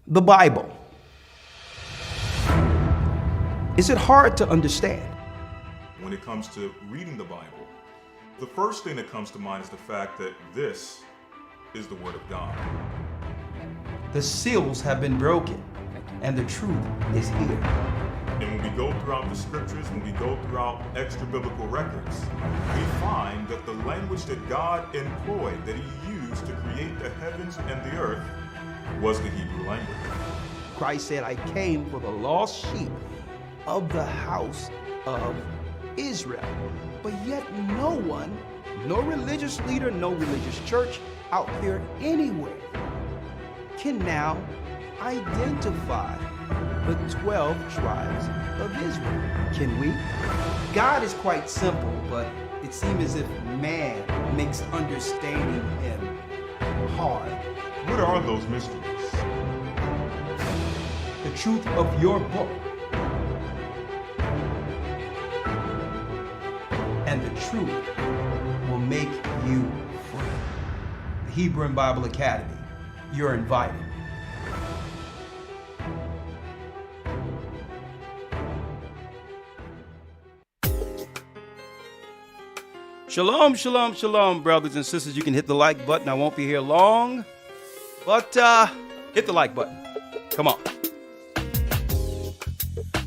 The Bible. Is it hard to understand? When it comes to reading the Bible, the first thing that comes to mind is the fact that this is the Word of God. The seals have been broken, and the truth is here. And when we go throughout the scriptures, when we go throughout extra biblical records, we find that the language that God employed, that He used to create the heavens and the earth, was the Hebrew language. Christ said, I came for the lost sheep of the house of Israel. But yet no one, no religious leader, no religious church out there anywhere can now identify the 12 tribes of Israel. Can we? God is quite simple, but it seems as if man makes understanding Him hard. What are those mysteries? The truth of your book and the truth will make you free. The Hebrew and Bible Academy. You're invited. Shalom, shalom, shalom, brothers and sisters. You can hit the like button. I won't be here long, but hit the like button. Come on.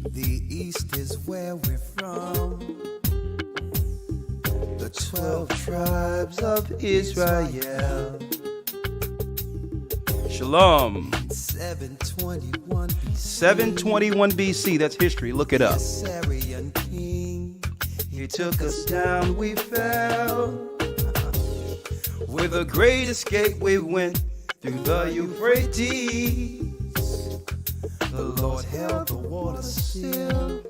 The East is where we're from. The 12 tribes of Israel. Shalom. 721 BC. 721 BC. That's history. Look it up. Assyrian king. He took us down, we fell. With a great escape, we went through the Euphrates. The Lord held the water still.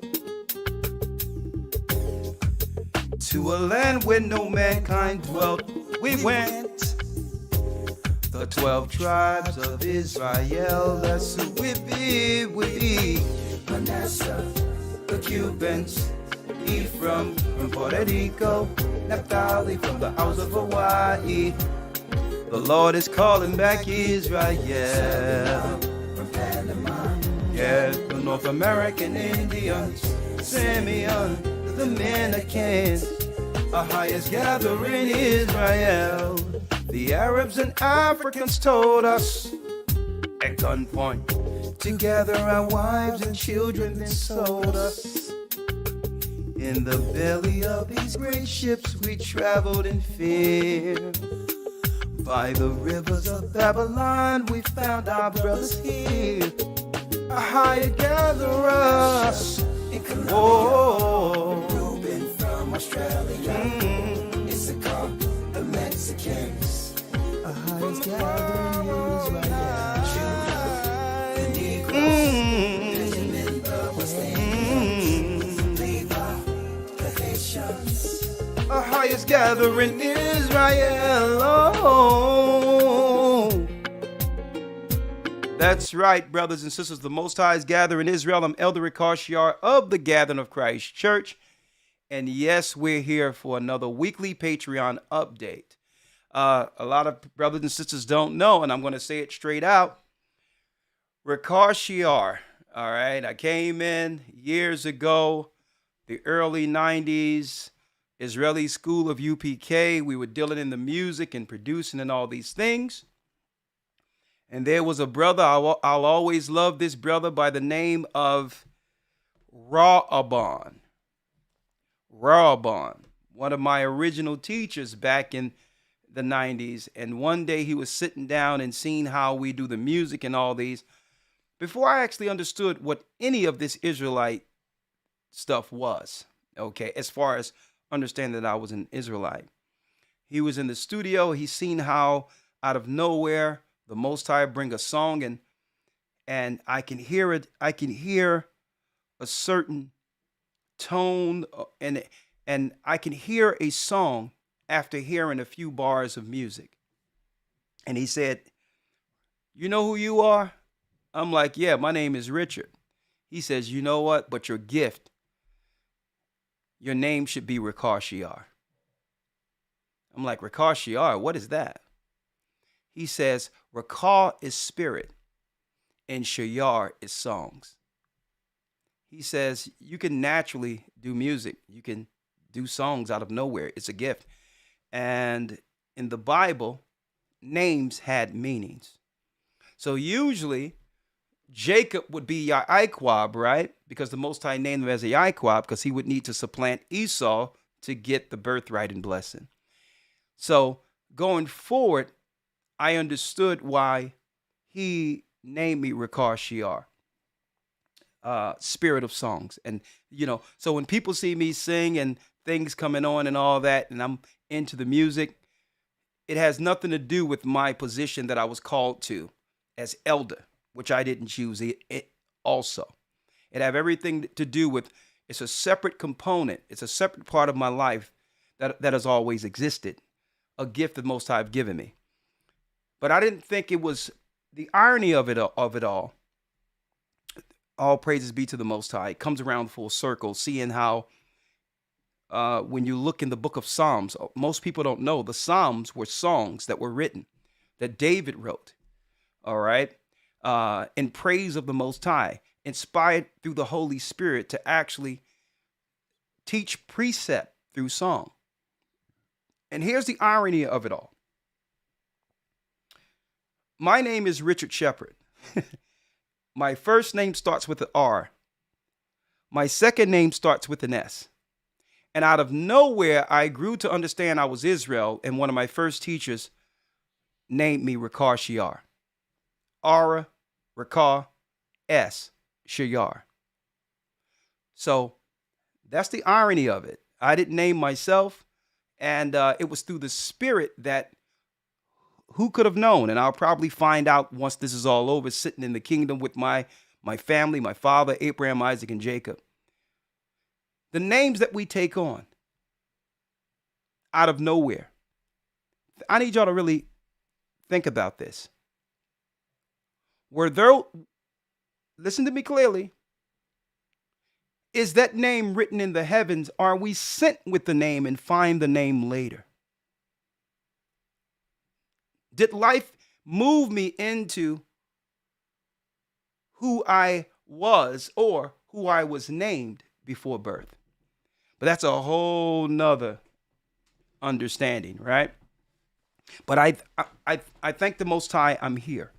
To a land where no mankind dwelt, we went. The 12 tribes of Israel, that's who we be. Manasseh, the Cubans, Ephraim from Puerto Rico, Naphtali from the house of Hawaii. The Lord is calling back Israel. From Panama. Yeah, the North American Indians, Simeon, the Dominicans, our highest gathering in Israel. The Arabs and Africans told us at gunpoint to gather our wives and children, then sold us. In the belly of these great ships we traveled in fear. By the rivers of Babylon we found our brothers here. A higher gather us. Oh, Reuben from Australia. Issachar, the Mexicans. A highest gathering in Israel. The Negroes. Benjamin, the West Indians. Levi, the Haitians. A highest gathering in Israel. Oh. That's right, brothers and sisters. The Most High is gathering in Israel. I'm Elder Ricard Shiar of the Gathering of Christ Church. And yes, we're here for another weekly Patreon update. A lot of brothers and sisters don't know, and I'm going to say it straight out. Ricard Shiar, all right? I came in years ago, the early 90s, Israeli School of UPK. We were dealing in the music and producing and all these things. And there was a brother, I'll always love this brother, by the name of Rahabon. Rahabon, one of my original teachers back in the 90s. And one day he was sitting down and seeing how we do the music and all these. Before I actually understood what any of this Israelite stuff was, okay, as far as understanding that I was an Israelite. He was in the studio. He seen how out of nowhere the Most High bring a song, and I can hear it. I can hear a certain tone, and I can hear a song after hearing a few bars of music. And he said, "You know who you are?" I'm like, "Yeah, my name is Richard." He says, "You know what? But your gift, your name should be Ricard Shiar." I'm like, "Ricard Shiar, what is that?" He says, "Ricard is spirit, and Shayar is songs. He says you can naturally do music. You can do songs out of nowhere. It's a gift. And in the Bible, names had meanings. So usually Jacob would be Yaquab, right? Because the Most High named him as a Yaquab because he would need to supplant Esau to get the birthright and blessing. So going forward, I understood why he named me Rakar Shiar, spirit of songs. And, so when people see me sing and things coming on and all that, and I'm into the music, it has nothing to do with my position that I was called to as elder, which I didn't choose it also. It have everything to do with, it's a separate component. It's a separate part of my life that has always existed, a gift that Most High have given me. But I didn't think it was the irony of it all. All praises be to the Most High. It comes around full circle, seeing how when you look in the book of Psalms, most people don't know the Psalms were songs that were written, that David wrote, all right, in praise of the Most High, inspired through the Holy Spirit to actually teach precept through song. And here's the irony of it all. My name is Richard Shepard. My first name starts with an R. My second name starts with an S. And out of nowhere, I grew to understand I was Israel, and one of my first teachers named me Rakar Shiar. Ara, Rakar, S, Shiar. So that's the irony of it. I didn't name myself, and it was through the Spirit that who could have known? And I'll probably find out once this is all over, sitting in the kingdom with my family, my father, Abraham, Isaac, and Jacob. The names that we take on out of nowhere. I need y'all to really think about this. Listen to me clearly. Is that name written in the heavens? Or are we sent with the name and find the name later? Did life move me into who I was or who I was named before birth? But that's a whole nother understanding, right? But I thank the Most High I'm here.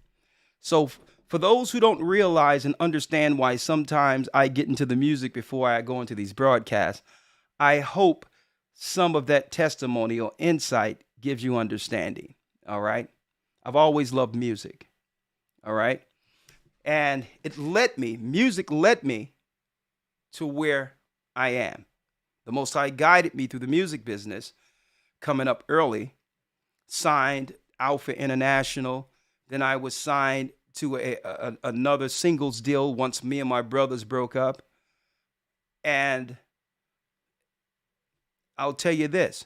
So for those who don't realize and understand why sometimes I get into the music before I go into these broadcasts, I hope some of that testimony or insight gives you understanding. All right. I've always loved music. All right. And music led me to where I am. The Most High guided me through the music business, coming up early, signed Alpha International. Then I was signed to another singles deal once me and my brothers broke up. And I'll tell you this.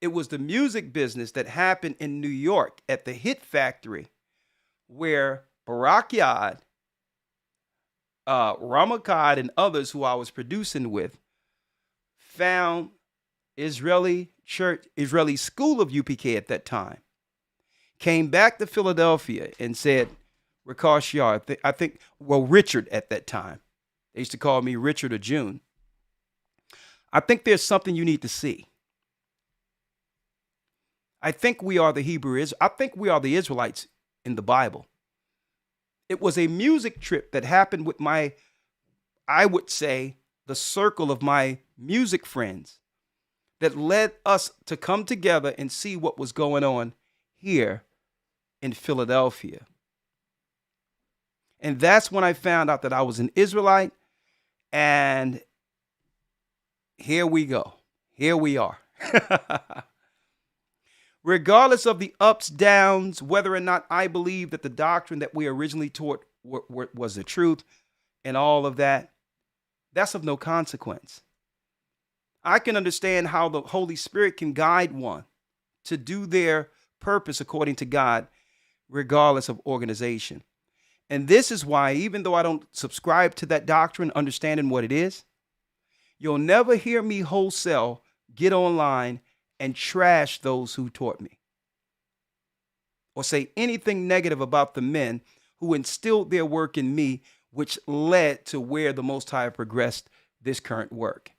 It was the music business that happened in New York at the Hit Factory where Barak Yad, Ramakad, and others who I was producing with found Israeli school of UPK at that time, came back to Philadelphia and said, Rakar Shiar, Richard at that time. They used to call me Richard or June. I think there's something you need to see. I think we are the Israelites in the Bible. It was a music trip that happened with I would say, the circle of my music friends that led us to come together and see what was going on here in Philadelphia. And that's when I found out that I was an Israelite. And here we go. Here we are. Regardless of the ups, downs, whether or not I believe that the doctrine that we originally taught was the truth and all of that, that's of no consequence. I can understand how the Holy Spirit can guide one to do their purpose according to God, regardless of organization. And this is why, even though I don't subscribe to that doctrine, understanding what it is, you'll never hear me wholesale get online and trash those who taught me or say anything negative about the men who instilled their work in me, which led to where the Most High progressed this current work.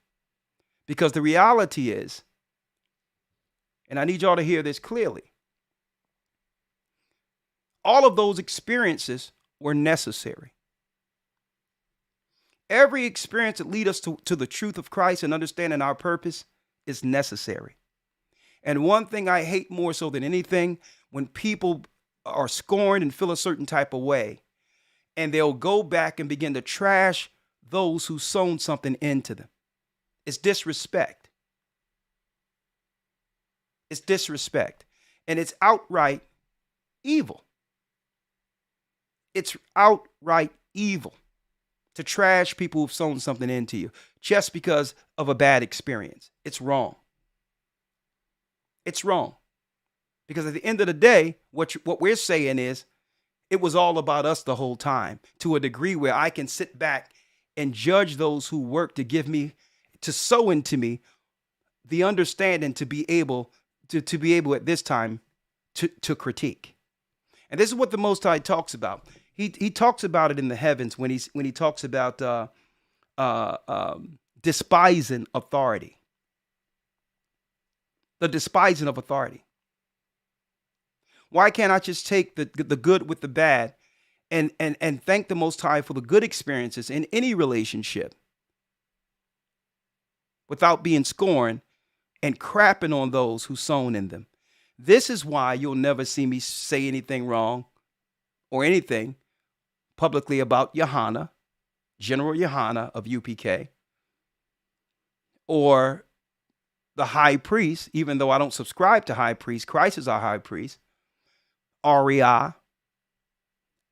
Because the reality is, and I need y'all to hear this clearly, all of those experiences were necessary. Every experience that leads us to the truth of Christ and understanding our purpose is necessary. And one thing I hate more so than anything, when people are scorned and feel a certain type of way, and they'll go back and begin to trash those who sown something into them. It's disrespect. It's disrespect. And it's outright evil. It's outright evil to trash people who've sown something into you just because of a bad experience. It's wrong. It's wrong. Because at the end of the day, what we're saying is, it was all about us the whole time, to a degree where I can sit back and judge those who work to give me, to sow into me, the understanding to be able at this time to critique. And this is what the Most High talks about. He talks about it in the heavens when he talks about despising authority. The despising of authority. Why can't I just take the good with the bad and thank the Most High for the good experiences in any relationship without being scorned and crapping on those who sown in them? This is why you'll never see me say anything wrong or anything publicly about Yohana, General Yohana of UPK, or the high priest, even though I don't subscribe to high priest. Christ is our high priest. REI.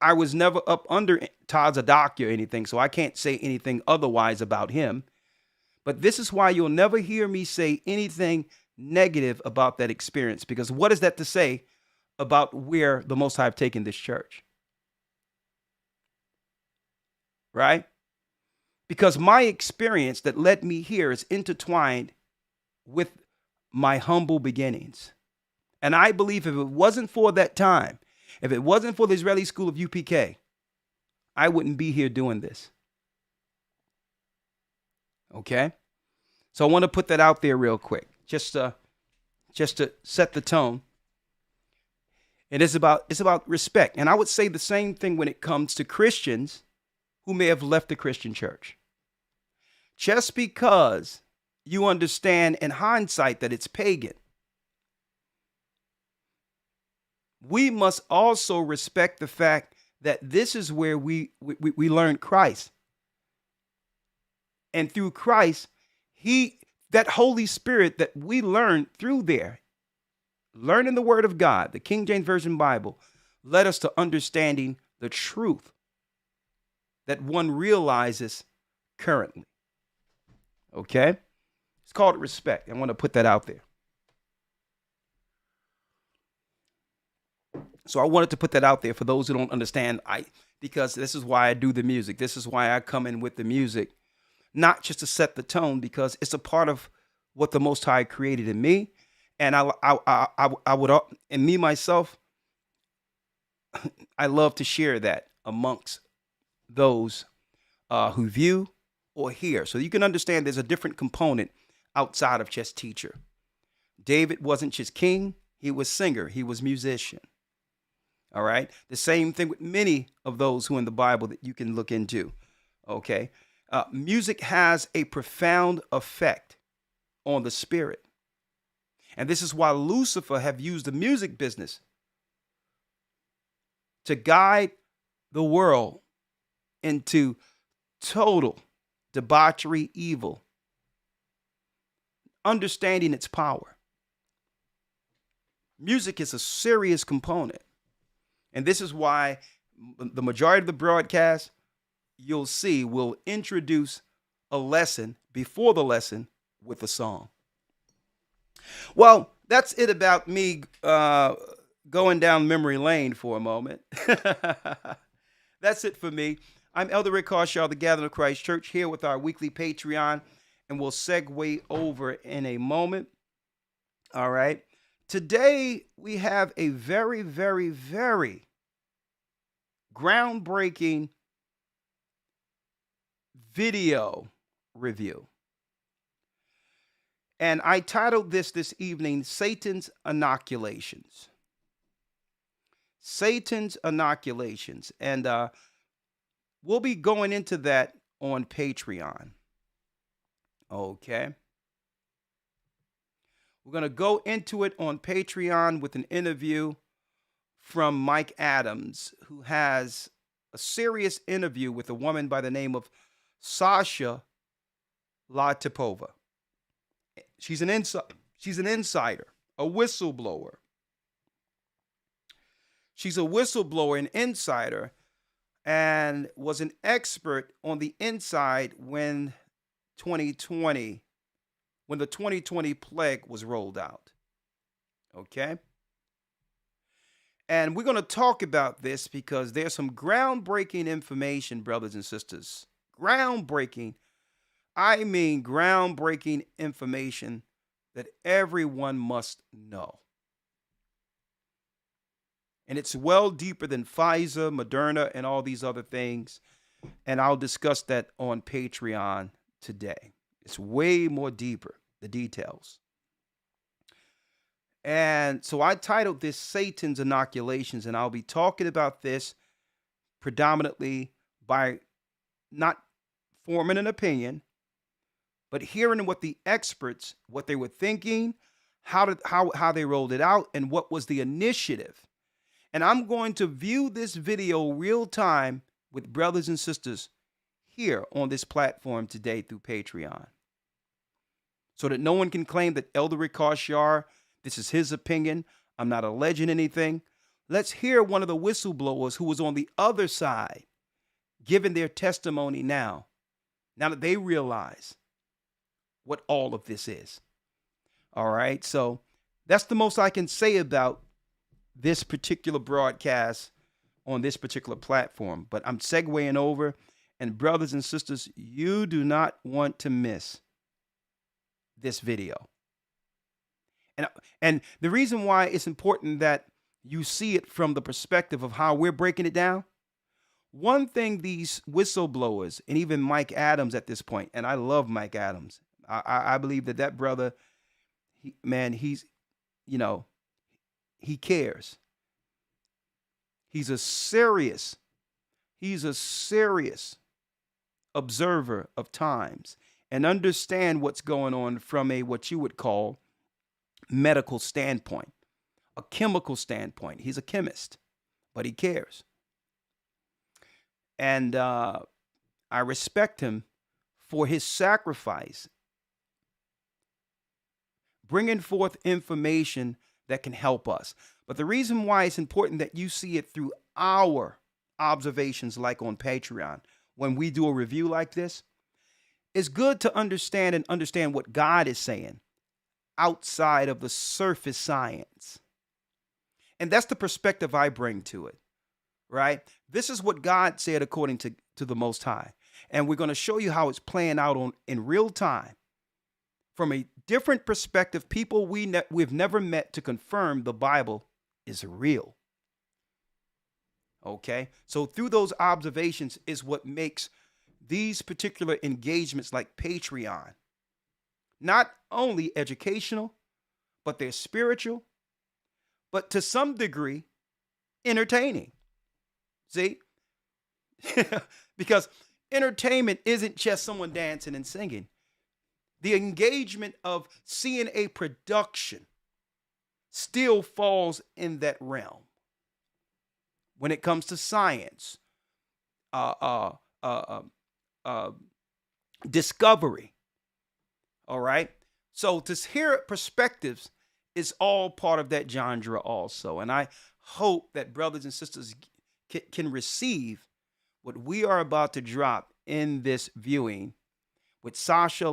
I was never up under Tazadaki or anything, so I can't say anything otherwise about him. But this is why you'll never hear me say anything negative about that experience, because what is that to say about where the Most High have taken this church? Right? Because my experience that led me here is intertwined with my humble beginnings. And I believe if it wasn't for that time, if it wasn't for the Israeli School of UPK, I wouldn't be here doing this. Okay? So I want to put that out there real quick, just to set the tone. And it's about respect. And I would say the same thing when it comes to Christians who may have left the Christian church. Just because you understand in hindsight that it's pagan, we must also respect the fact that this is where we learn Christ. And through Christ, that Holy Spirit that we learn through there, learning the Word of God, the King James Version Bible, led us to understanding the truth that one realizes currently. Okay? It's called respect. I want to put that out there. So I wanted to put that out there for those who don't understand, because this is why I do the music. This is why I come in with the music, not just to set the tone, because it's a part of what the Most High created in me. And I would, and me myself, I love to share that amongst those who view or hear. So you can understand there's a different component outside of just teacher. David wasn't just king, he was singer, he was musician. All right. The same thing with many of those who in the Bible that you can look into. Okay. Music has a profound effect on the spirit. And this is why Lucifer have used the music business to guide the world into total debauchery, evil, understanding its power. Music is a serious component. And this is why the majority of the broadcast you'll see will introduce a lesson before the lesson with a song. Well, that's it about me going down memory lane for a moment. That's it for me. I'm Elder Rick Harshaw, the Gathering of Christ Church, here with our weekly Patreon, and we'll segue over in a moment. All right. Today, we have a very, very, very groundbreaking video review. And I titled this evening, Satan's Inoculations. Satan's Inoculations. And we'll be going into that on Patreon. Okay. We're going to go into it on Patreon with an interview from Mike Adams, who has a serious interview with a woman by the name of Sasha Latipova. She's an insider, a whistleblower. She's a whistleblower, an insider, and was an expert on the inside when the 2020 plague was rolled out. Okay? And we're going to talk about this because there's some groundbreaking information, brothers and sisters. Groundbreaking. I mean groundbreaking information that everyone must know. And it's well deeper than Pfizer, Moderna, and all these other things. And I'll discuss that on Patreon today. It's way more deeper, the details. And so I titled this Satan's Inoculations, and I'll be talking about this predominantly by not forming an opinion, but hearing what the experts, what they were thinking, how they rolled it out, and what was the initiative. And I'm going to view this video real time with brothers and sisters here on this platform today through Patreon, so that no one can claim that Elder Ricard, this is his opinion. I'm not alleging anything. Let's hear one of the whistleblowers who was on the other side giving their testimony now that they realize what all of this is. All right. So that's the most I can say about this particular broadcast on this particular platform. But I'm segueing over, and brothers and sisters, you do not want to miss this video. And the reason why it's important that you see it from the perspective of how we're breaking it down. One thing these whistleblowers, and even Mike Adams at this point, and I love Mike Adams. I believe that brother, he cares. He's a serious observer of times and understand what's going on from what you would call medical standpoint, a chemical standpoint. He's a chemist, but he cares. And I respect him for his sacrifice, bringing forth information that can help us. But the reason why it's important that you see it through our observations, like on Patreon, when we do a review like this, it's good to understand what God is saying outside of the surface science. And that's the perspective I bring to it, right? This is what God said according to the Most High. And we're going to show you how it's playing out in real time from a different perspective, people we've never met, to confirm the Bible is real. Okay? So through those observations is what makes these particular engagements like Patreon not only educational, but they're spiritual, but to some degree entertaining. See? Because entertainment isn't just someone dancing and singing. The engagement of seeing a production still falls in that realm. When it comes to science, discovery. All right. So to hear perspectives is all part of that genre also. And I hope that brothers and sisters can receive what we are about to drop in this viewing with Sasha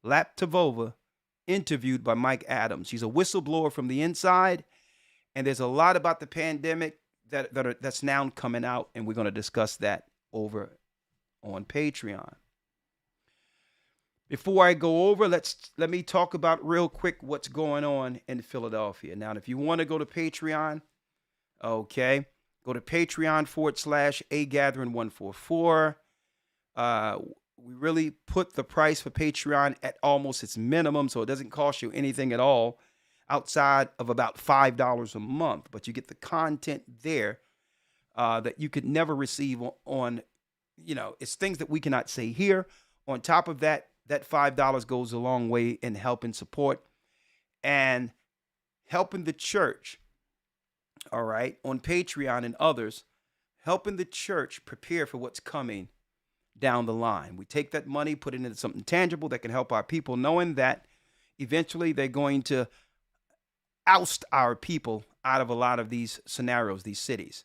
Latipova, interviewed by Mike Adams. She's a whistleblower from the inside, and there's a lot about the pandemic that's now coming out, and we're going to discuss that over on Patreon. Before I go over, let me talk about real quick what's going on in Philadelphia. Now, if you want to go to Patreon, okay, Go to Patreon/agathering144. We really put the price for Patreon at almost its minimum, so it doesn't cost you anything at all outside of about $5 a month. But you get the content there that you could never receive on, it's things that we cannot say here. On top of that, that $5 goes a long way in helping support and helping the church, all right, on Patreon and others, helping the church prepare for what's coming down the line. We take that money, put it into something tangible that can help our people, knowing that eventually they're going to oust our people out of a lot of these scenarios, these cities.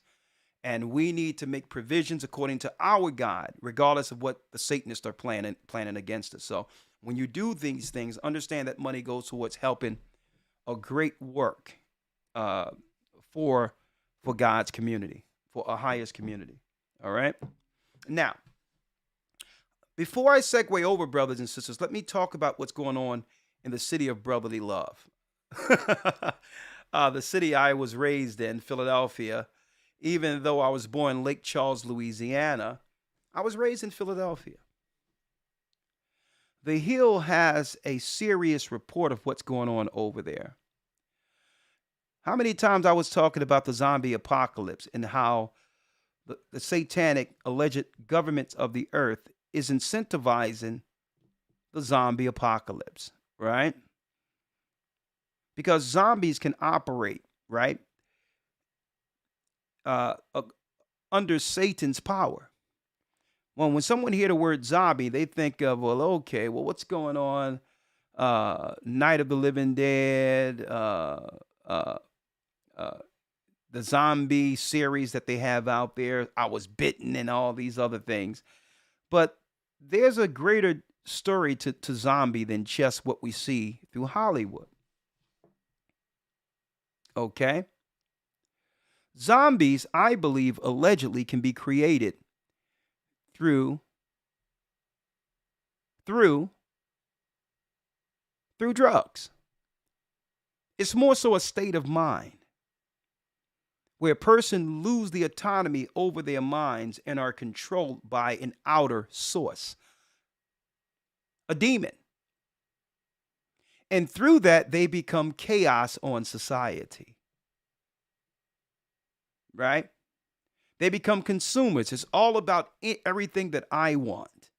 And we need to make provisions according to our God, regardless of what the Satanists are planning against us. So when you do these things, understand that money goes towards helping a great work for God's community, for a highest community. All right. Now, before I segue over, brothers and sisters, let me talk about what's going on in the city of brotherly love. The city I was raised in, Philadelphia. Even though I was born in Lake Charles, Louisiana, I was raised in Philadelphia. The Hill has a serious report of what's going on over there. How many times I was talking about the zombie apocalypse and how the satanic alleged governments of the earth is incentivizing the zombie apocalypse, right? Because zombies can operate, right? Under Satan's power. Well, when someone hear the word zombie, they think of, what's going on? Night of the Living Dead, the zombie series that they have out there. I Was Bitten and all these other things. But there's a greater story to zombie than just what we see through Hollywood. Okay? Zombies, I believe, allegedly can be created through drugs. It's more so a state of mind where a person lose the autonomy over their minds and are controlled by an outer source, a demon. And through that, they become chaos on society. Right? They become consumers. It's all about everything that I want.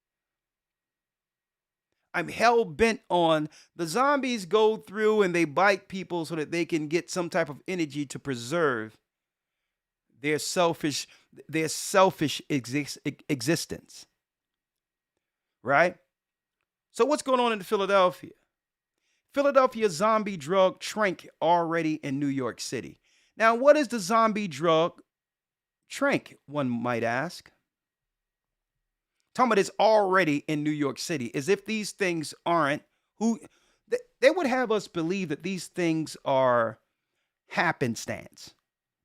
I'm hell bent on the zombies go through and they bite people so that they can get some type of energy to preserve their selfish existence. Right? So what's going on in Philadelphia? Philadelphia zombie drug trank already in New York City. Now, what is the zombie drug trank, one might ask? Talking about it's already in New York City, as if these things aren't, they would have us believe that these things are happenstance,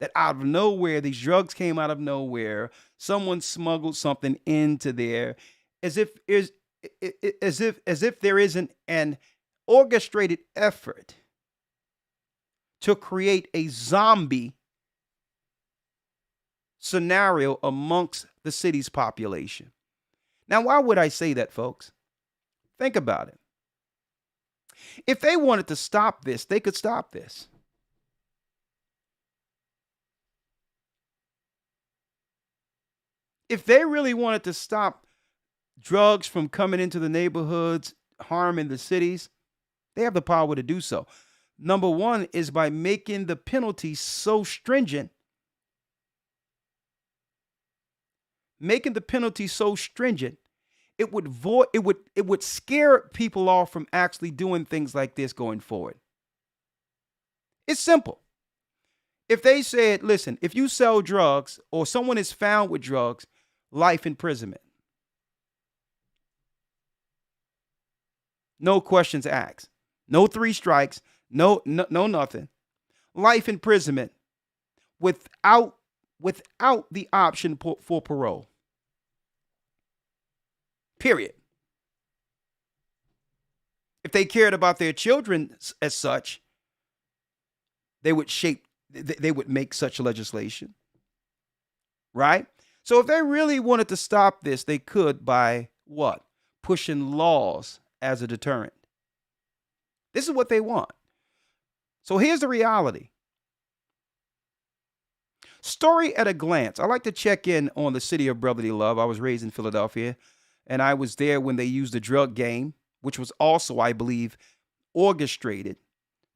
that out of nowhere, these drugs came out of nowhere, someone smuggled something into there, as if there isn't an orchestrated effort to create a zombie scenario amongst the city's population. Now, why would I say that, folks? Think about it. If they wanted to stop this, they could stop this. If they really wanted to stop drugs from coming into the neighborhoods, harming the cities, they have the power to do so. Number one is by making the penalty so stringent. Making the penalty so stringent, it would scare people off from actually doing things like this going forward. It's simple. If they said, listen, if you sell drugs or someone is found with drugs, life imprisonment. No questions asked. No 3 strikes. No, nothing. Life imprisonment without the option for parole. Period. If they cared about their children as such, they would make such legislation. right? So if they really wanted to stop this, they could by what? Pushing laws as a deterrent. This is what they want. So here's the reality. Story at a glance. I like to check in on the city of brotherly love. I was raised in Philadelphia, and I was there when they used the drug game, which was also, I believe, orchestrated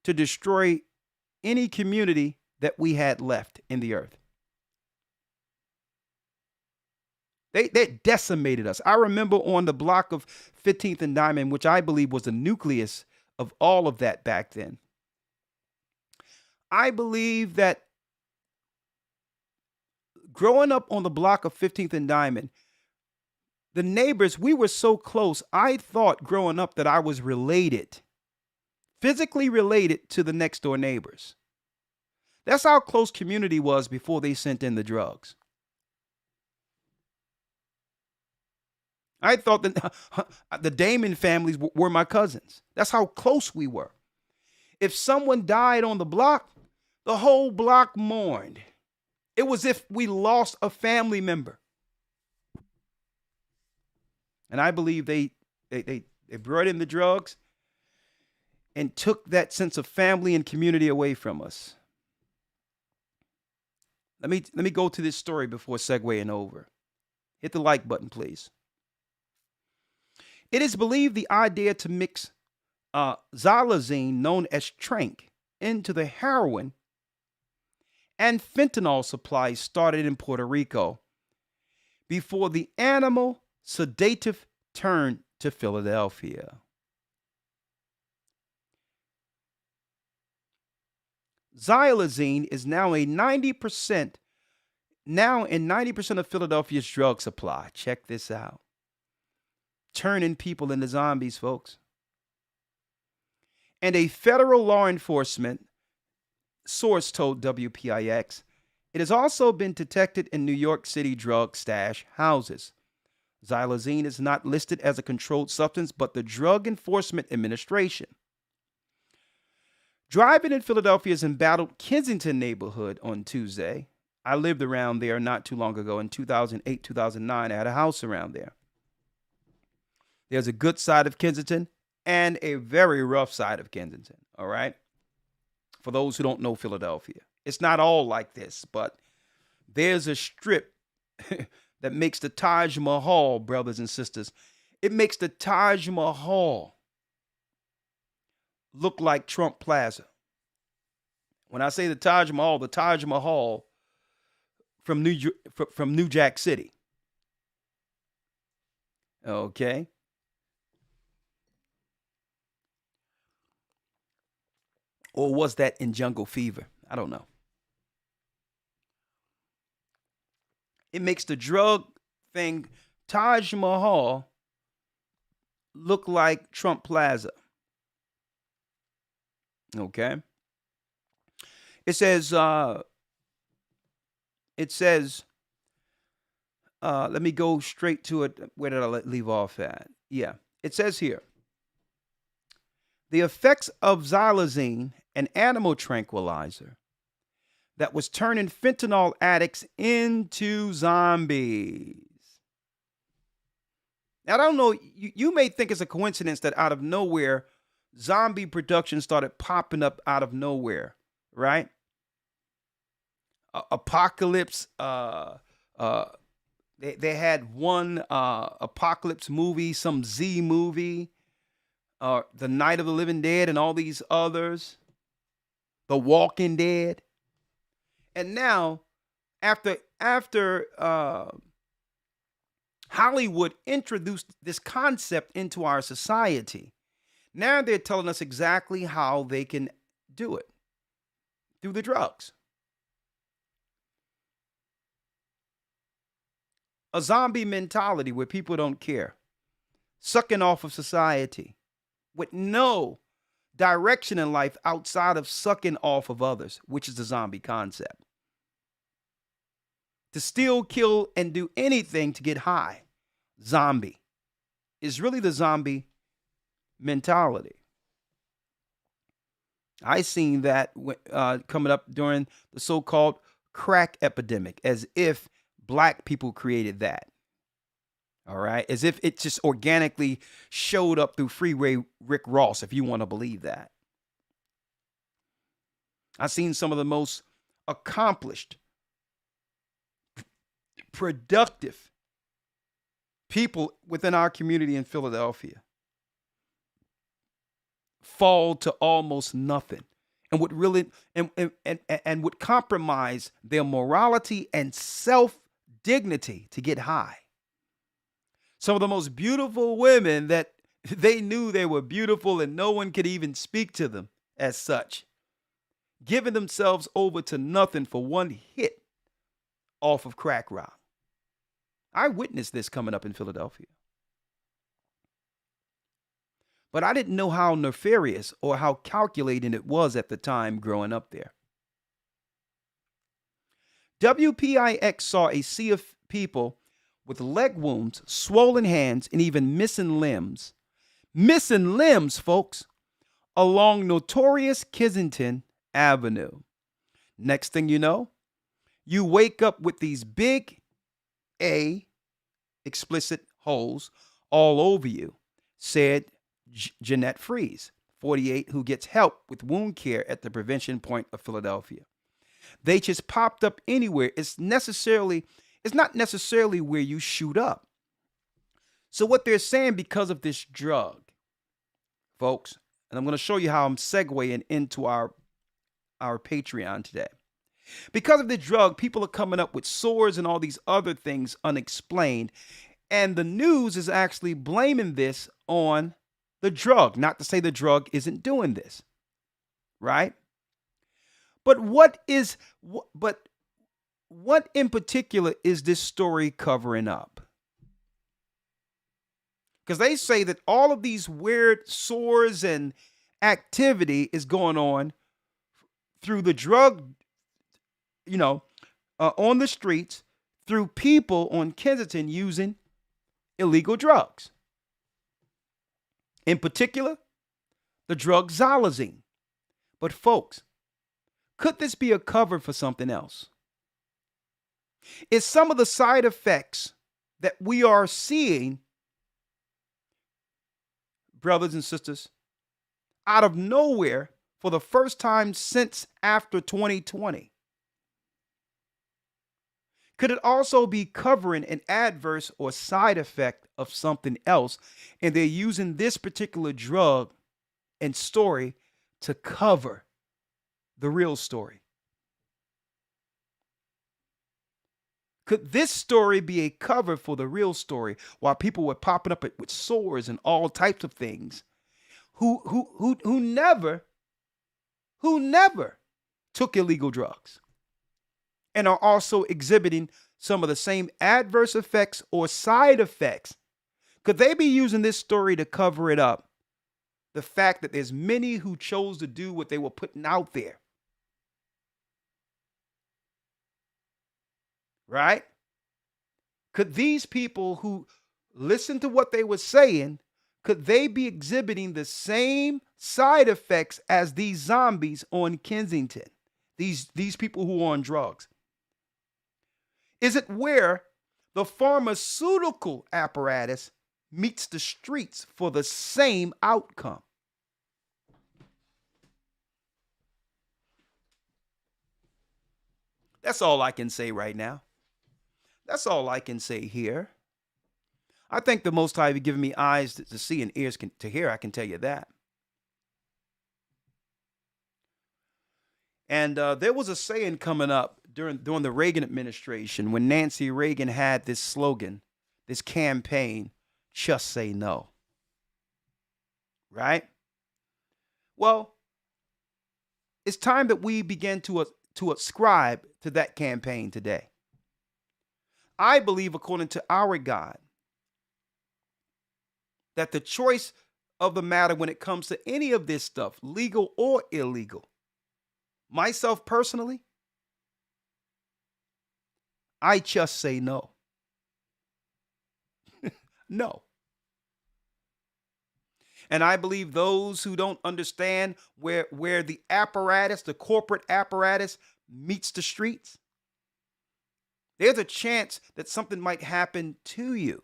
to destroy any community that we had left in the earth. They decimated us. I remember on the block of 15th and Diamond, which I believe was the nucleus of all of that back then. I believe that growing up on the block of 15th and Diamond, the neighbors, we were so close. I thought growing up that I was related, physically related to the next door neighbors. That's how close community was before they sent in the drugs. I thought that the Damon families were my cousins. That's how close we were. If someone died on the block, the whole block mourned. It was as if we lost a family member. And I believe they brought in the drugs and took that sense of family and community away from us. Let me go to this story before segueing over. Hit the like button, please. It is believed the idea to mix xylazine, known as trank, into the heroin and fentanyl supplies started in Puerto Rico before the animal sedative turned to Philadelphia. Xylazine is now in 90% of Philadelphia's drug supply. Check this out. Turning people into zombies, folks. And a federal law enforcement source told WPIX, it has also been detected in New York City drug stash houses. Xylazine is not listed as a controlled substance, but the Drug Enforcement Administration. Driving in Philadelphia's embattled Kensington neighborhood on Tuesday, I lived around there not too long ago in 2008, 2009. I had a house around there. There's a good side of Kensington and a very rough side of Kensington, all right? For those who don't know Philadelphia. It's not all like this, but there's a strip that makes the Taj Mahal, brothers and sisters. It makes the Taj Mahal look like Trump Plaza. When I say the Taj Mahal from New Jack City. Okay? Or was that in Jungle Fever? I don't know. It makes the drug thing, Taj Mahal, look like Trump Plaza. Okay? It says, let me go straight to it. Where did I leave off at? Yeah. It says here, the effects of xylazine, an animal tranquilizer that was turning fentanyl addicts into zombies. Now, I don't know, you may think it's a coincidence that out of nowhere, zombie production started popping up out of nowhere, right? Apocalypse, they had one Apocalypse movie, some Z movie, The Night of the Living Dead, and all these others, The Walking Dead. And now, after Hollywood introduced this concept into our society, now they're telling us exactly how they can do it through the drugs. A zombie mentality where people don't care, sucking off of society with no direction in life outside of sucking off of others, which is the zombie concept. To steal, kill, and do anything to get high. Zombie is really the zombie mentality. I seen that coming up during the so-called crack epidemic, as if black people created that. All right. As if it just organically showed up through Freeway Rick Ross, if you want to believe that. I've seen some of the most accomplished, productive people within our community in Philadelphia fall to almost nothing and would really and would compromise their morality and self-dignity to get high. Some of the most beautiful women that they knew they were beautiful and no one could even speak to them as such, giving themselves over to nothing for one hit off of crack rock. I witnessed this coming up in Philadelphia. But I didn't know how nefarious or how calculating it was at the time growing up there. WPIX saw a sea of people with leg wounds, swollen hands, and even missing limbs. Missing limbs, folks, along notorious Kensington Avenue. Next thing you know, you wake up with these big A explicit holes all over you, said Jeanette Fries, 48, who gets help with wound care at the Prevention Point of Philadelphia. They just popped up anywhere. It's not necessarily where you shoot up. So what they're saying, because of this drug, folks, and I'm going to show you how I'm segueing into our Patreon today. Because of the drug, people are coming up with sores and all these other things unexplained. And the news is actually blaming this on the drug. Not to say the drug isn't doing this, right? But what in particular is this story covering up? Because they say that all of these weird sores and activity is going on through the drug, on the streets, through people on Kensington using illegal drugs. In particular, the drug xylazine. But folks, could this be a cover for something else? Is some of the side effects that we are seeing, brothers and sisters, out of nowhere for the first time since after 2020? Could it also be covering an adverse or side effect of something else, and they're using this particular drug and story to cover the real story? Could this story be a cover for the real story, while people were popping up with sores and all types of things who never took illegal drugs and are also exhibiting some of the same adverse effects or side effects? Could they be using this story to cover it up? The fact that there's many who chose to do what they were putting out there. Right? Could these people who listened to what they were saying, could they be exhibiting the same side effects as these zombies on Kensington? These people who are on drugs. Is it where the pharmaceutical apparatus meets the streets for the same outcome? That's all I can say right now. That's all I can say here. I think the Most High has given me eyes to see and ears to hear. I can tell you that. And there was a saying coming up during the Reagan administration when Nancy Reagan had this slogan, this campaign, just say no. Right? Well, it's time that we begin to ascribe to that campaign today. I believe, according to our God, that the choice of the matter when it comes to any of this stuff, legal or illegal, myself personally, I just say no. No. And I believe those who don't understand where the apparatus, the corporate apparatus, meets the streets, There's a chance that something might happen to you.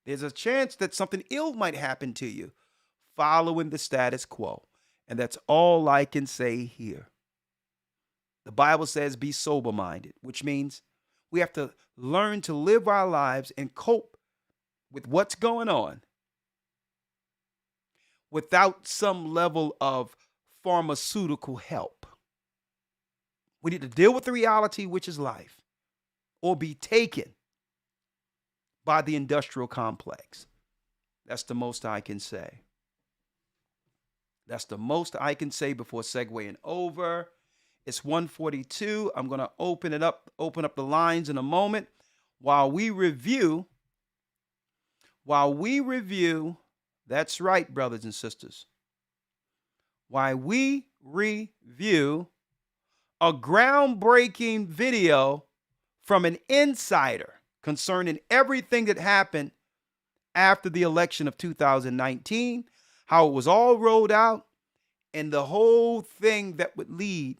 There's a chance that something ill might happen to you following the status quo. And that's all I can say here. The Bible says be sober minded, which means we have to learn to live our lives and cope with what's going on without some level of pharmaceutical help. We need to deal with the reality, which is life, or be taken by the industrial complex. That's the most I can say. That's the most I can say before segueing over. It's 1:42. I'm going to open up the lines in a moment while we review. That's right, brothers and sisters. While we review a groundbreaking video from an insider concerning everything that happened after the election of 2019, how it was all rolled out, and the whole thing that would lead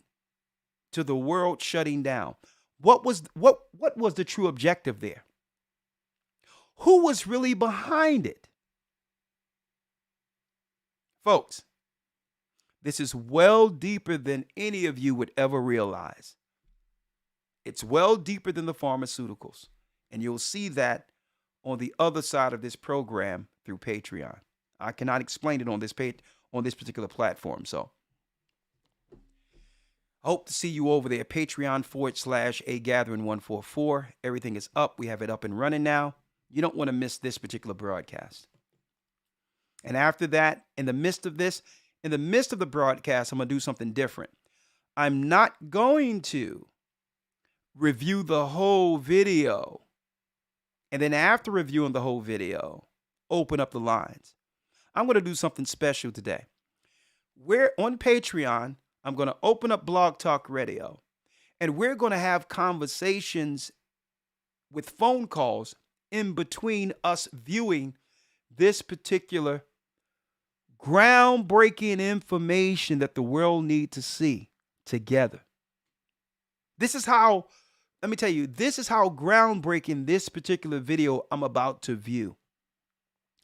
to the world shutting down. What was the true objective there? Who was really behind it? Folks, this is well deeper than any of you would ever realize. It's well deeper than the pharmaceuticals. And you'll see that on the other side of this program through Patreon. I cannot explain it on this particular platform. So I hope to see you over there, Patreon.com/agathering144. Everything is up. We have it up and running now. You don't want to miss this particular broadcast. And after that, in the midst of the broadcast, I'm going to do something different. I'm not going to review the whole video. And then after reviewing the whole video, open up the lines. I'm going to do something special today. We're on Patreon. I'm going to open up Blog Talk Radio, and we're going to have conversations with phone calls in between us viewing this particular groundbreaking information that the world needs to see together. This is how groundbreaking this particular video I'm about to view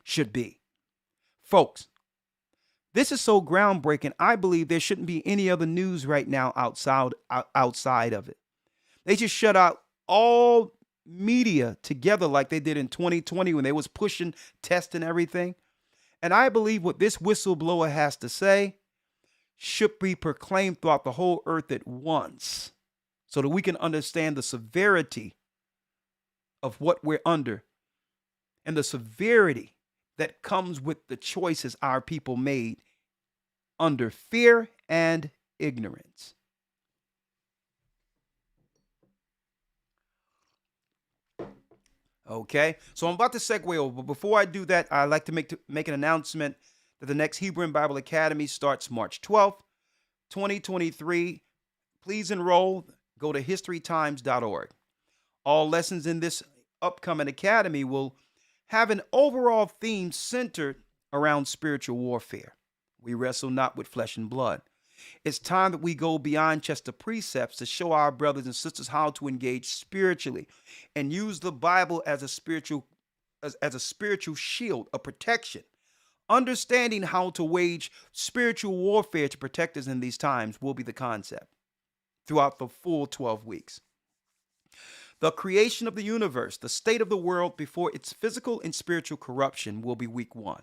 should be. Folks, this is so groundbreaking, I believe there shouldn't be any other news right now outside of it. They just shut out all media together like they did in 2020 when they was pushing, testing everything. And I believe what this whistleblower has to say should be proclaimed throughout the whole earth at once so that we can understand the severity of what we're under and the severity that comes with the choices our people made under fear and ignorance. Okay, so I'm about to segue over. But before I do that, I'd like to make an announcement that the next Hebrew and Bible Academy starts March 12th, 2023. Please enroll. Go to historytimes.org. All lessons in this upcoming academy will have an overall theme centered around spiritual warfare. We wrestle not with flesh and blood. It's time that we go beyond just the precepts to show our brothers and sisters how to engage spiritually and use the Bible as a spiritual shield, a protection. Understanding how to wage spiritual warfare to protect us in these times will be the concept throughout the full 12 weeks. The creation of the universe, the state of the world before its physical and spiritual corruption will be week 1.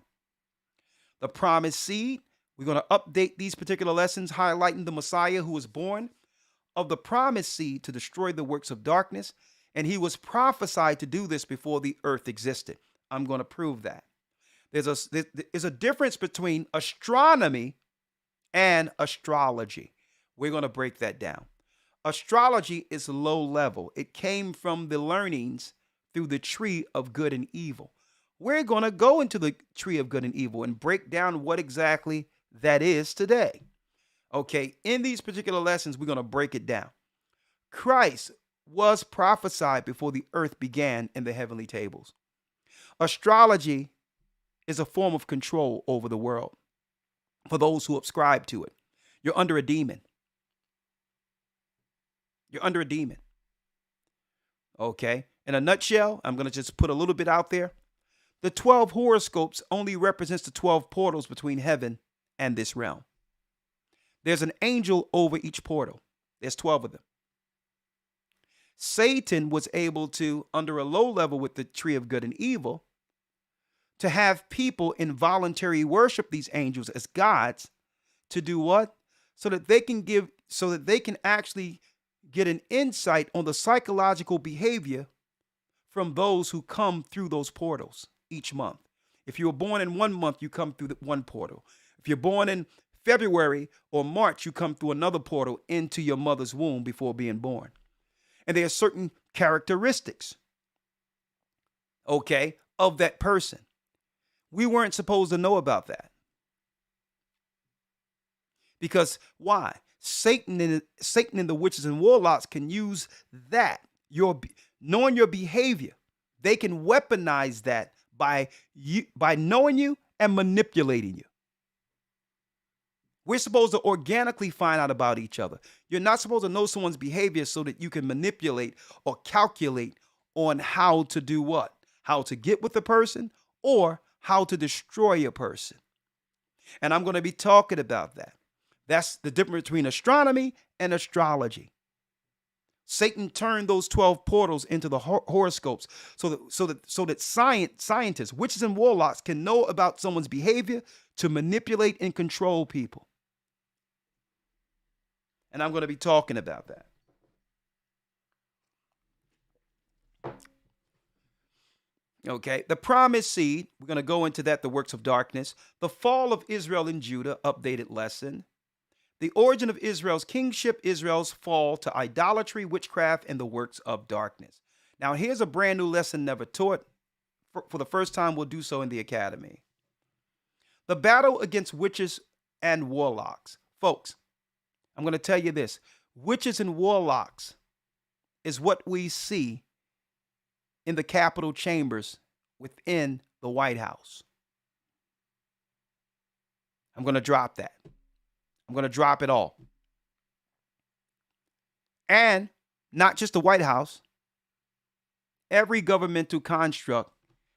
The promised seed, we're going to update these particular lessons, highlighting the Messiah who was born of the promised seed to destroy the works of darkness, and he was prophesied to do this before the earth existed. I'm going to prove that. There's a difference between astronomy and astrology. We're going to break that down. Astrology is low level. It came from the learnings through the tree of good and evil. We're going to go into the tree of good and evil and break down what exactly that is today. Okay, in these particular lessons, we're going to break it down. Christ was prophesied before the earth began in the heavenly tables. Astrology is a form of control over the world for those who subscribe to it. You're under a demon. You're under a demon. Okay. In a nutshell, I'm going to just put a little bit out there. The 12 horoscopes only represents the 12 portals between heaven and this realm. There's an angel over each portal. There's 12 of them. Satan was able to, under a low level with the tree of good and evil, to have people involuntary worship these angels as gods to do what? So that they can actually get an insight on the psychological behavior from those who come through those portals each month. If you were born in one month, you come through one portal. If you're born in February or March, you come through another portal into your mother's womb before being born. And there are certain characteristics, okay, of that person. We weren't supposed to know about that. Because why? Satan and the witches and warlocks can use that, knowing your behavior. They can weaponize that by knowing you and manipulating you. We're supposed to organically find out about each other. You're not supposed to know someone's behavior so that you can manipulate or calculate on how to do what? How to get with the person or how to destroy a person. And I'm going to be talking about that. That's the difference between astronomy and astrology. Satan turned those 12 portals into the horoscopes so that scientists, witches and warlocks can know about someone's behavior to manipulate and control people. And I'm going to be talking about that. Okay, the promised seed, we're going to go into that, the works of darkness, the fall of Israel and Judah, updated lesson, the origin of Israel's kingship, Israel's fall to idolatry, witchcraft, and the works of darkness. Now, here's a brand new lesson never taught. For the first time, we'll do so in the academy. The battle against witches and warlocks. Folks, I'm going to tell you this. Witches and warlocks is what we see in the Capitol chambers within the White House. I'm going to drop that. I'm going to drop it all. And not just the White House. Every governmental construct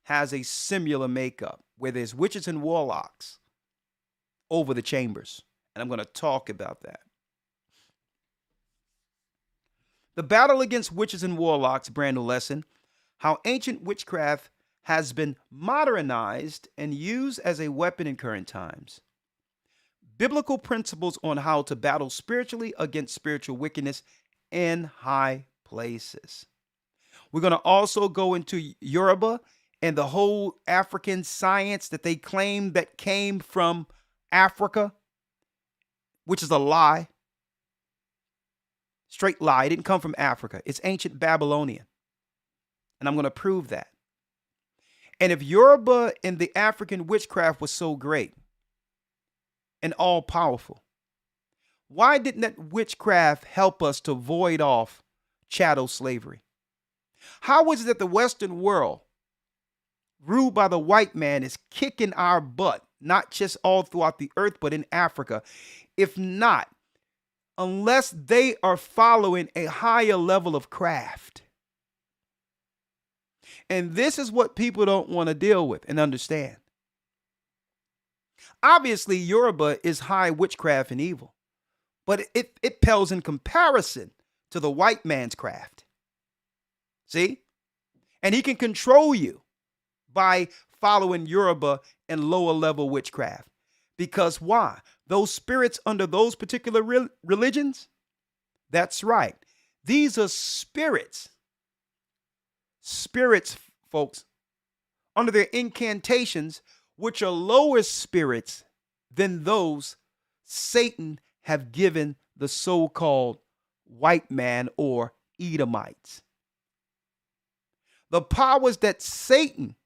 has a similar makeup where there's witches and warlocks over the chambers. And I'm going to talk about that. The battle against witches and warlocks, brand new lesson, how ancient witchcraft has been modernized and used as a weapon in current times. Biblical principles on how to battle spiritually against spiritual wickedness in high places. We're going to also go into Yoruba and the whole African science that they claim that came from Africa, which is a lie. Straight lie. It didn't come from Africa. It's ancient Babylonian. And I'm going to prove that. And if Yoruba and the African witchcraft was so great and all powerful, why didn't that witchcraft help us to void off chattel slavery? How is it that the Western world, ruled by the white man, is kicking our butt, not just all throughout the earth, but in Africa? If not, unless they are following a higher level of craft. And this is what people don't want to deal with and understand. Obviously, Yoruba is high witchcraft and evil, but it pales in comparison to the white man's craft. See? And he can control you by following Yoruba and lower level witchcraft. Because why? Those spirits under those particular religions, that's right. These are spirits. Spirits, folks, under their incantations, which are lower spirits than those Satan have given the so-called white man or Edomites. The powers that Satan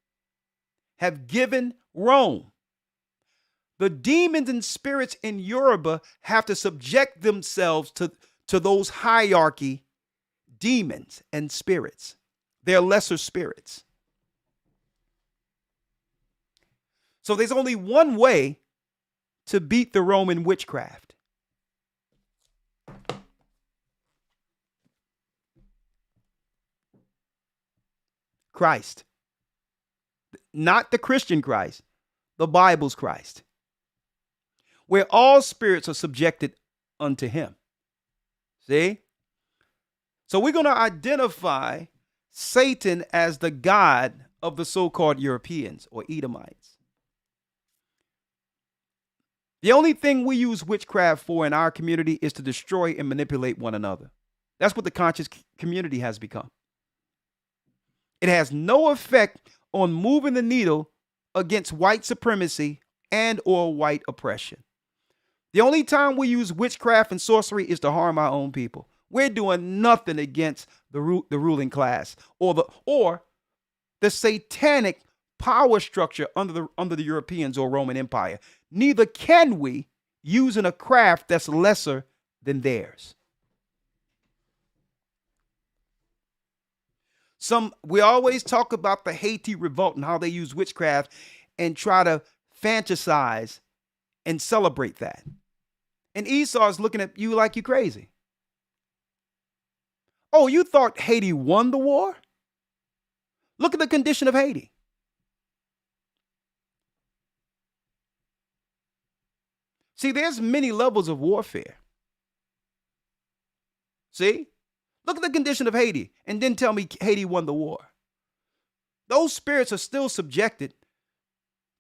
have given Rome. The demons and spirits in Yoruba have to subject themselves to those hierarchy demons and spirits. They're lesser spirits. So there's only one way to beat the Roman witchcraft. Christ. Not the Christian Christ, the Bible's Christ, where all spirits are subjected unto him. See? So we're going to identify Satan as the god of the so-called Europeans or Edomites. The only thing we use witchcraft for in our community is to destroy and manipulate one another. That's what the conscious community has become. It has no effect on moving the needle against white supremacy and or white oppression. The only time we use witchcraft and sorcery is to harm our own people. We're doing nothing against the ruling class or the satanic power structure under the Europeans or Roman Empire. Neither can we using a craft that's lesser than theirs. We always talk about the Haiti revolt and how they use witchcraft and try to fantasize and celebrate that. And Esau is looking at you like you're crazy. Oh, you thought Haiti won the war? Look at the condition of Haiti. See, there's many levels of warfare. See? Look at the condition of Haiti and then tell me Haiti won the war. Those spirits are still subjected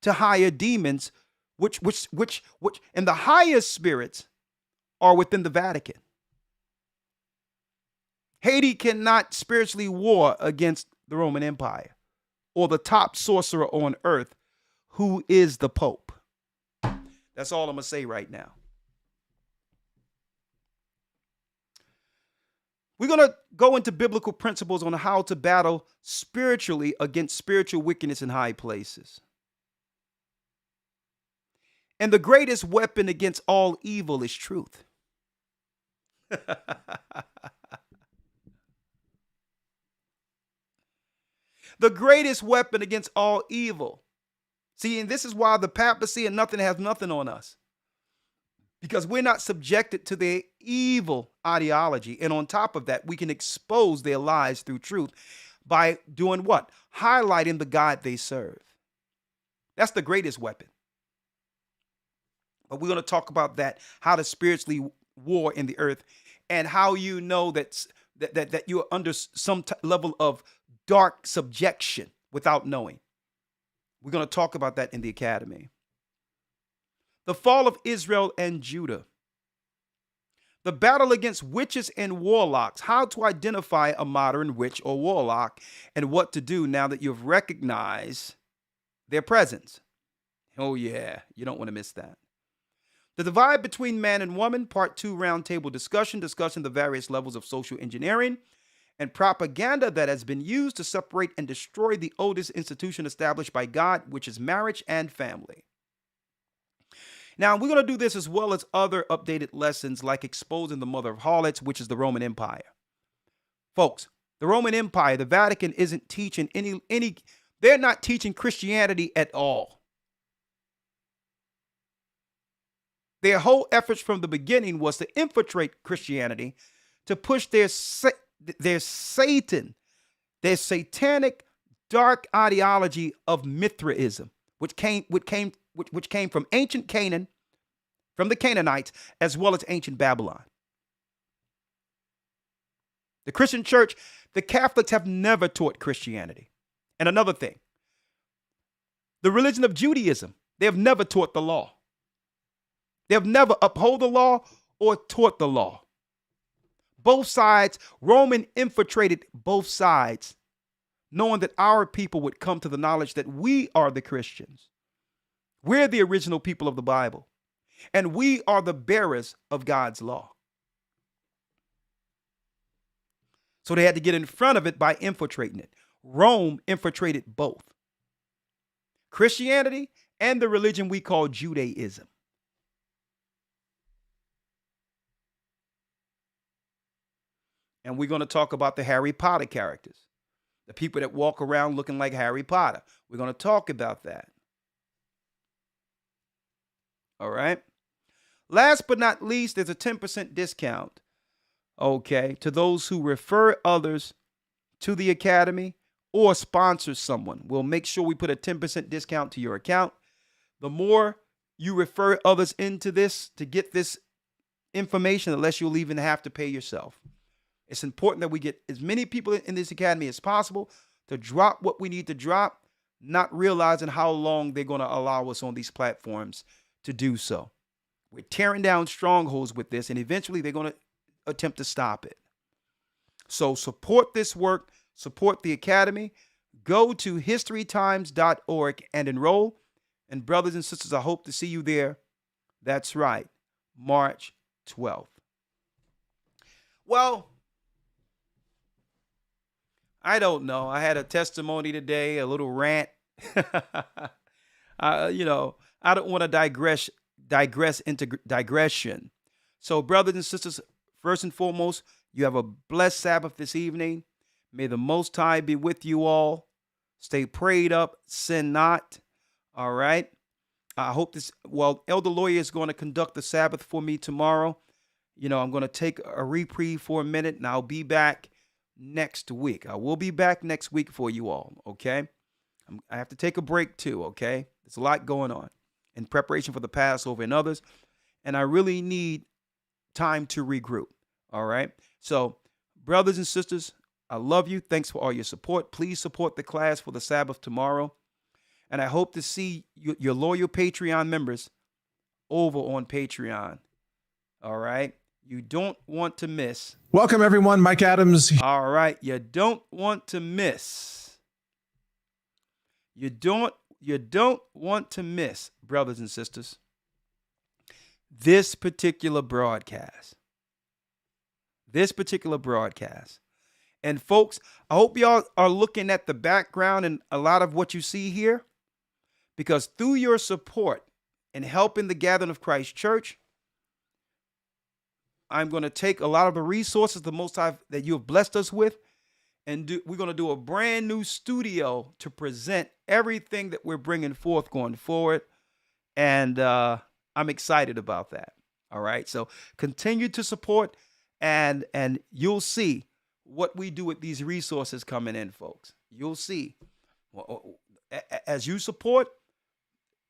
to higher demons, which and the highest spirits are within the Vatican. Haiti cannot spiritually war against the Roman Empire or the top sorcerer on earth, who is the Pope. That's all I'm going to say right now. We're going to go into biblical principles on how to battle spiritually against spiritual wickedness in high places. And the greatest weapon against all evil is truth. The greatest weapon against all evil. See, and this is why the papacy and nothing has nothing on us. Because we're not subjected to their evil ideology. And on top of that, we can expose their lies through truth by doing what? Highlighting the God they serve. That's the greatest weapon. But we're going to talk about that, how to spiritually war in the earth, and how you know that you're under some level of dark subjection without knowing. We're going to talk about that in the academy. The fall of Israel and Judah. The battle against witches and warlocks. How to identify a modern witch or warlock and what to do now that you've recognized their presence. Oh yeah, you don't want to miss that. The divide between man and woman, part 2 roundtable discussion, discussing the various levels of social engineering and propaganda that has been used to separate and destroy the oldest institution established by God, which is marriage and family. Now, we're going to do this as well as other updated lessons like exposing the mother of harlots, which is the Roman Empire. Folks, the Roman Empire, the Vatican isn't teaching they're not teaching Christianity at all. Their whole efforts from the beginning was to infiltrate Christianity, to push their satanic dark ideology of Mithraism, which came from ancient Canaan, from the Canaanites, as well as ancient Babylon. The Christian church, the Catholics have never taught Christianity. And another thing, the religion of Judaism, they have never taught the law. They have never upheld the law or taught the law. Both sides, Roman infiltrated both sides, knowing that our people would come to the knowledge that we are the Christians. We're the original people of the Bible, and we are the bearers of God's law. So they had to get in front of it by infiltrating it. Rome infiltrated both Christianity and the religion we call Judaism. And we're going to talk about the Harry Potter characters, the people that walk around looking like Harry Potter. We're going to talk about that. All right. Last but not least, there's a 10% discount, okay, to those who refer others to the academy or sponsor someone. We'll make sure we put a 10% discount to your account. The more you refer others into this to get this information, the less you'll even have to pay yourself. It's important that we get as many people in this academy as possible to drop what we need to drop, not realizing how long they're going to allow us on these platforms to do so. We're tearing down strongholds with this, and eventually they're going to attempt to stop it. So support this work, support the academy. Go to historytimes.org and enroll. And brothers and sisters, I hope to see you there. That's right, March 12th. Well, I don't know. I had a testimony today, a little rant. I don't want to digress into digression. So, brothers and sisters, first and foremost, you have a blessed Sabbath this evening. May the Most High be with you all. Stay prayed up, sin not. All right. I hope Elder Lawyer is going to conduct the Sabbath for me tomorrow. I'm going to take a reprieve for a minute, and I'll be back next week. I will be back next week for you all. Okay. I have to take a break too. Okay. There's a lot going on in preparation for the Passover and others, and I really need time to regroup. All right. So, brothers and sisters, I love you. Thanks for all your support. Please support the class for the Sabbath tomorrow. And I hope to see your loyal Patreon members over on Patreon. All right. You don't want to miss. Welcome, everyone. Mike Adams. All right. You don't want to miss. You don't want to miss, brothers and sisters, this particular broadcast. And folks, I hope y'all are looking at the background and a lot of what you see here, because through your support and helping the Gathering of Christ Church, I'm going to take a lot of the resources the Most High that you have blessed us with, and we're going to do a brand new studio to present everything that we're bringing forth going forward. And I'm excited about that. All right. So continue to support, and you'll see what we do with these resources coming in, folks. You'll see. As you support,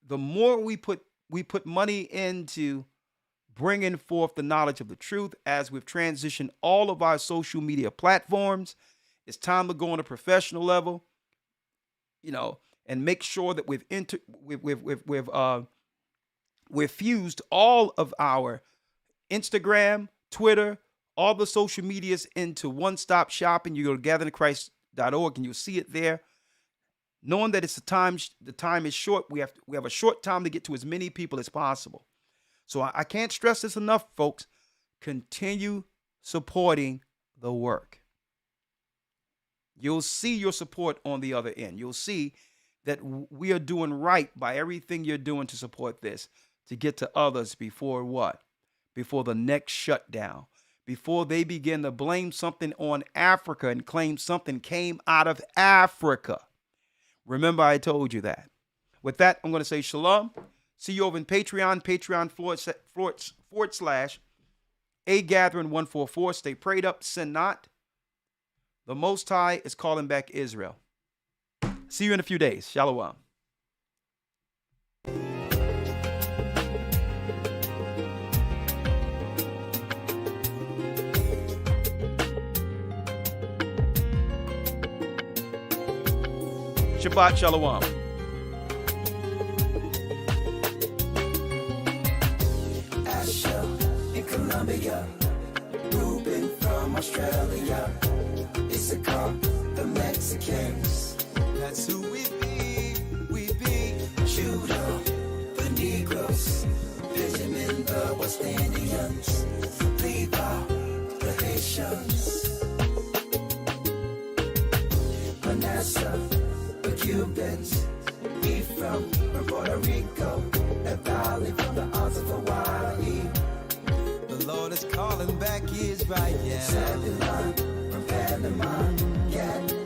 the more we put money into bringing forth the knowledge of the truth, as we've transitioned all of our social media platforms. It's time to go on a professional level, and make sure that we've fused all of our Instagram, Twitter, all the social medias into one-stop shopping. You go to gatheringchrist.org and you'll see it there. Knowing that the time is short, we have a short time to get to as many people as possible. So I can't stress this enough, folks. Continue supporting the work. You'll see your support on the other end. You'll see that we are doing right by everything you're doing to support this, to get to others before what? Before the next shutdown, before they begin to blame something on Africa and claim something came out of Africa. Remember, I told you that. With that, I'm going to say shalom. See you over in Patreon, patreon.com/AGathering144. Stay prayed up, sin not. The Most High is calling back Israel. See you in a few days. Shalom. Shabbat Shalom. Colombia, Ruben from Australia, Issachar, the Mexicans. That's who we be. Judah, the Negroes, Benjamin, the West Indians, Levi, the Haitians, Manasseh, the Cubans, Ephraim from Puerto Rico, the Valley from the arms of Hawaii. The Lord is calling back Israel. Zebulon from Panama, yeah.